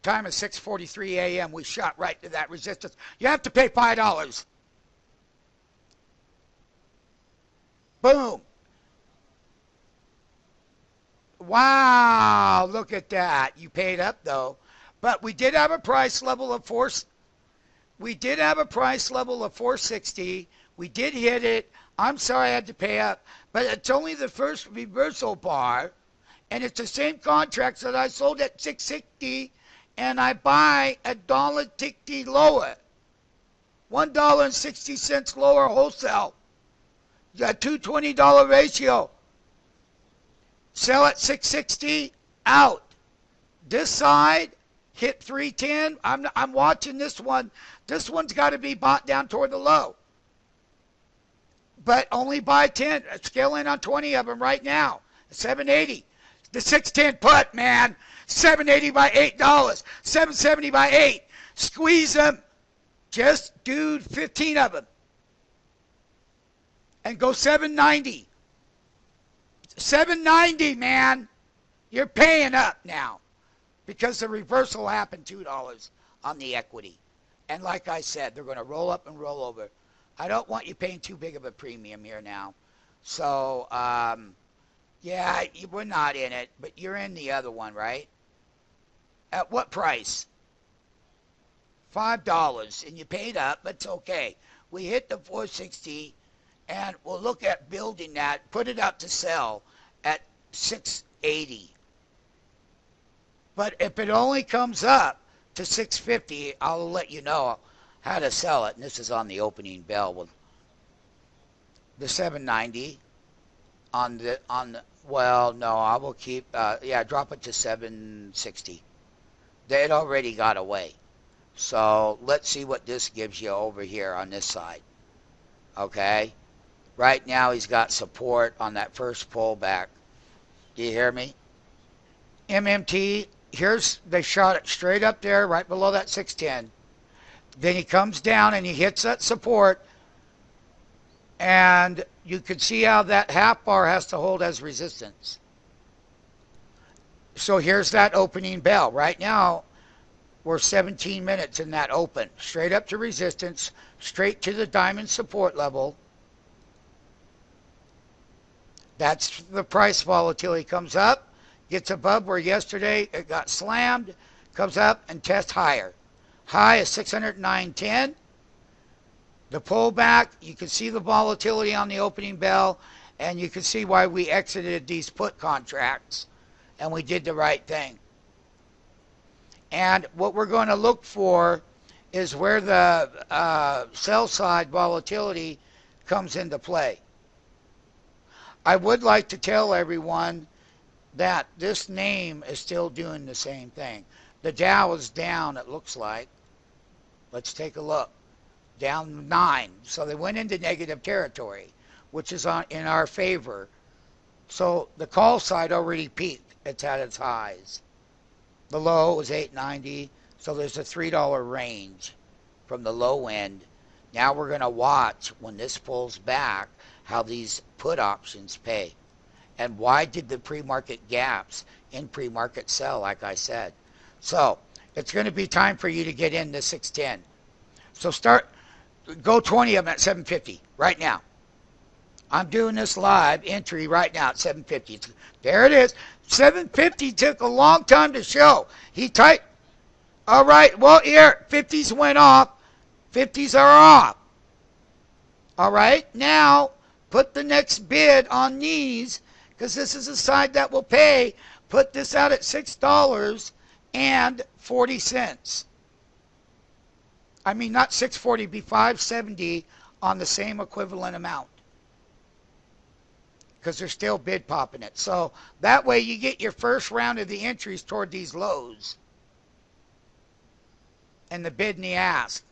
time of 6:43 a.m., we shot right to that resistance. You have to pay $5. Boom. Wow, look at that. You paid up though. But we did have a price level of we did have a price level of 460. We did hit it. I'm sorry I had to pay up, but it's only the first reversal bar, and it's the same contracts that I sold at 660, and I buy $1.60 lower, $1.60 lower wholesale. You got $220 ratio. Sell at 660, out. This side hit 310. I'm watching this one. This one's got to be bought down toward the low. But only buy 10. Scale in on 20 of them right now. 780. The 610 put, man. 780 by $8. 770 by 8. Squeeze them. Just do 15 of them. And go 790. 790, man. You're paying up now. Because the reversal happened $2 on the equity. And like I said, they're going to roll up and roll over. I don't want you paying too big of a premium here now. So, yeah, we're not in it, but you're in the other one, right? At what price? $5, and you paid up. It's okay. We hit the 460, and we'll look at building that, put it out to sell at 680. But if it only comes up to 650, I'll let you know how to sell it. And this is on the opening bell with the 790 on the well, no, I will keep drop it to 760. It already got away. So let's see what this gives you over here on this side. Okay? Right now he's got support on that first pullback. Do you hear me? MMT, they shot it straight up there, right below that 610. Then he comes down and he hits that support. And you can see how that half bar has to hold as resistance. So here's that opening bell. Right now, we're 17 minutes in that open. Straight up to resistance, straight to the diamond support level. That's the price volatility. Comes up, gets above where yesterday it got slammed, comes up and tests higher. High is 609.10. The pullback, you can see the volatility on the opening bell, and you can see why we exited these put contracts, and we did the right thing. And what we're going to look for is where the sell side volatility comes into play. I would like to tell everyone that this name is still doing the same thing. The Dow is down, it looks like. Let's take a look. Down 9. So they went into negative territory, which is in our favor. So the call side already peaked. It's at its highs. The low was 890. So there's a $3 range from the low end. Now we're going to watch when this pulls back how these put options pay. And why did the pre-market gaps in pre-market sell, like I said. So it's going to be time for you to get into 610. So go 20 of them at 750 right now. I'm doing this live entry right now at 750. There it is. 750 took a long time to show. He typed. All right. Well, here, 50s went off. 50s are off. All right. Now, put the next bid on these because this is a side that will pay. Put this out at $6.40. I mean, not 640, be 570 on the same equivalent amount. Because they're still bid popping it. So that way you get your first round of the entries toward these lows. And the bid and the ask,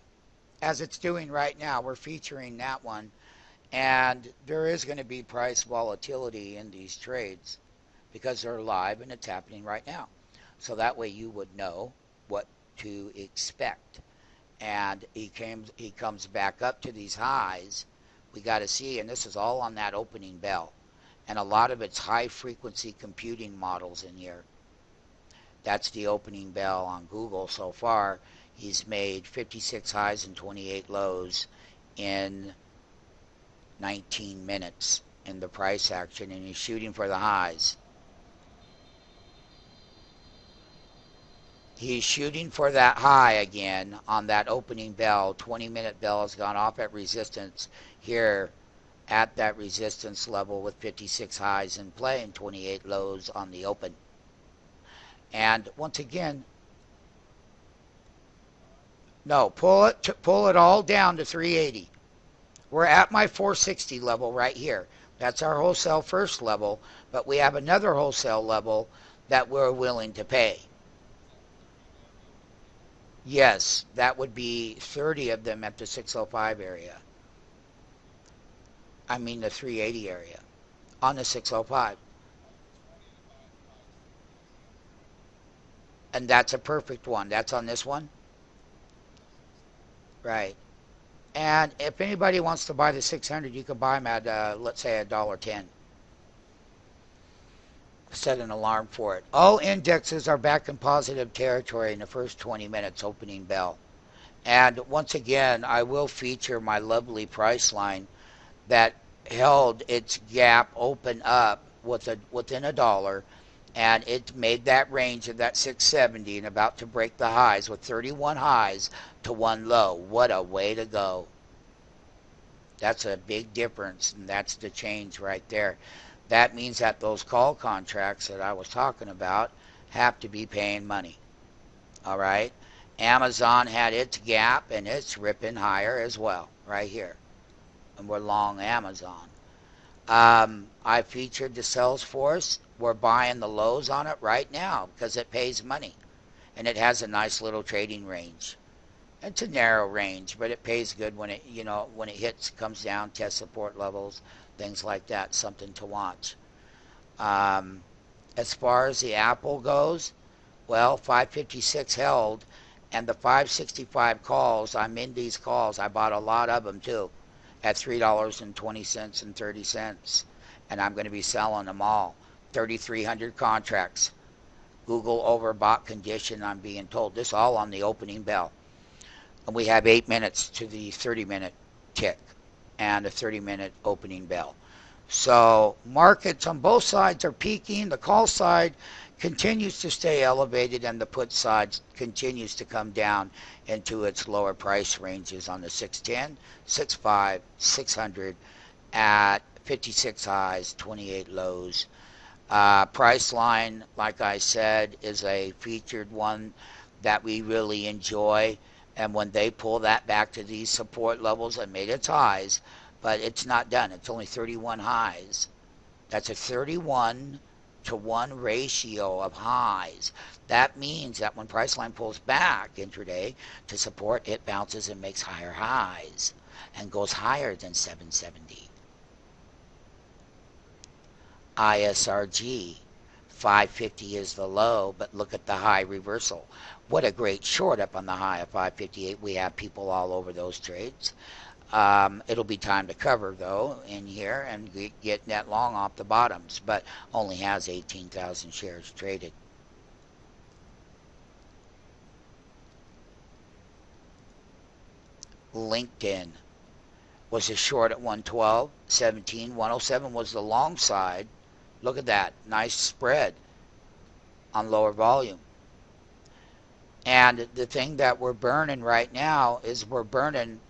as it's doing right now. We're featuring that one. And there is going to be price volatility in these trades because they're live and it's happening right now. So that way you would know what to expect. And he comes back up to these highs. We got to see, and this is all on that opening bell. And a lot of it's high frequency computing models in here. That's the opening bell on Google so far. He's made 56 highs and 28 lows in 19 minutes in the price action, and he's shooting for the highs. He's shooting for that high again on that opening bell. 20-minute bell has gone off at resistance here at that resistance level with 56 highs in play and 28 lows on the open. And once again, no, pull it all down to 380. We're at my 460 level right here. That's our wholesale first level, but we have another wholesale level that we're willing to pay. Yes, that would be 30 of them at the 605 area. I mean the 380 area on the 605. And that's a perfect one. That's on this one? Right. And if anybody wants to buy the 600, you can buy them at, let's say, $1.10. Set an alarm for it. All indexes are back in positive territory in the first 20 minutes opening bell. And once again, I will feature my lovely price line that held its gap open up within $1, and it made that range of that 670 and about to break the highs with 31 highs to 1 low. What a way to go. That's a big difference, and that's the change right there. That means that those call contracts that I was talking about have to be paying money. All right? Amazon had its gap, and it's ripping higher as well right here. And we're long Amazon. I featured the Salesforce. We're buying the lows on it right now because it pays money. And it has a nice little trading range. It's a narrow range, but it pays good when it, when it hits, comes down, tests support levels, things like that. Something to watch. As far as the Apple goes, well, 556 held, and the 565 calls, I'm in these calls. I bought a lot of them too at $3.20 and 30 cents, and I'm going to be selling them all. 3,300 contracts. Google overbought condition, I'm being told. This all on the opening bell. And we have 8 minutes to the 30-minute tick and a 30-minute opening bell. So markets on both sides are peaking. The call side continues to stay elevated, and the put side continues to come down into its lower price ranges on the 610, 65, 600 at 56 highs, 28 lows. Price line, like I said, is a featured one that we really enjoy. And when they pull that back to these support levels, it made its highs, but it's not done. It's only 31 highs. That's a 31 to 1 ratio of highs. That means that when Priceline pulls back intraday to support, it bounces and makes higher highs and goes higher than 770. ISRG, 550 is the low, but look at the high reversal. What a great short up on the high of 558. We have people all over those trades. It'll be time to cover, though, in here and get net long off the bottoms, but only has 18,000 shares traded. LinkedIn was a short at 112, 17, 107 was the long side. Look at that. Nice spread on lower volume. And the thing that we're burning right now is we're burning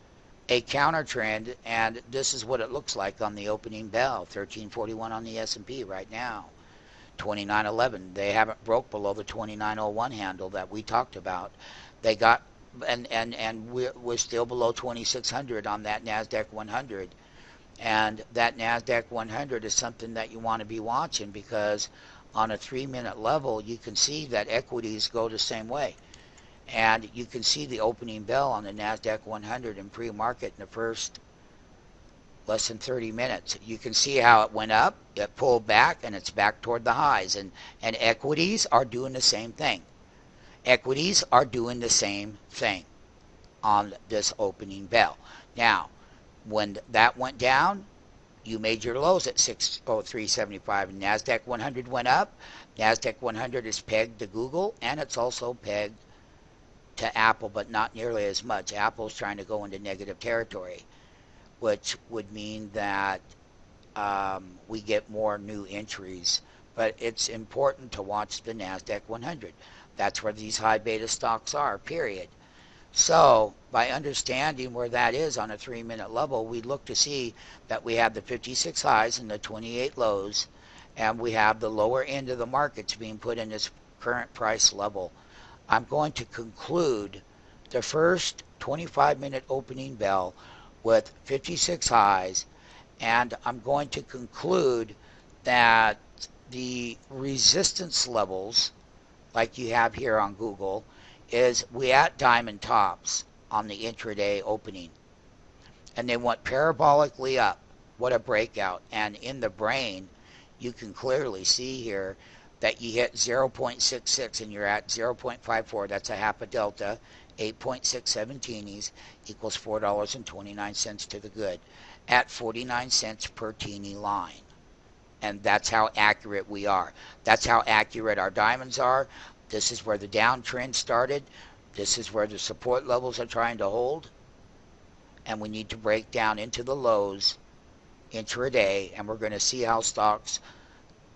a counter trend, and this is what it looks like on the opening bell. 1341 on the S&P right now. 2911. They haven't broke below the 2901 handle that we talked about. They got and we're still below 2600 on that NASDAQ 100. And that NASDAQ 100 is something that you want to be watching, because on a 3-minute level, you can see that equities go the same way. And you can see the opening bell on the NASDAQ 100 in pre-market in the first less than 30 minutes. You can see how it went up, it pulled back, and it's back toward the highs. And equities are doing the same thing. Equities are doing the same thing on this opening bell. Now, when that went down, You made your lows at 603.75, and NASDAQ 100 went up. NASDAQ 100 is pegged to Google, and it's also pegged to Apple, but not nearly as much. Apple's trying to go into negative territory, which would mean that we get more new entries. But it's important to watch the NASDAQ 100. That's where these high beta stocks are, period. So by understanding where that is on a 3-minute level, we look to see that we have the 56 highs and the 28 lows, and we have the lower end of the markets being put in this current price level. I'm going to conclude the first 25-minute opening bell with 56 highs, and I'm going to conclude that the resistance levels, like you have here on Google, is we at diamond tops on the intraday opening, and they went parabolically up. What a breakout. And in the brain, you can clearly see here that you hit 0.66 and you're at 0.54. That's a half a delta. 8.67 teenies equals $4.29 to the good at 49 cents per teeny line. And that's how accurate we are. That's how accurate our diamonds are. This is where the downtrend started. This is where the support levels are trying to hold. And we need to break down into the lows intraday, and we're going to see how stocks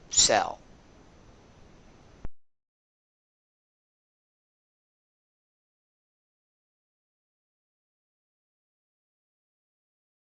sell.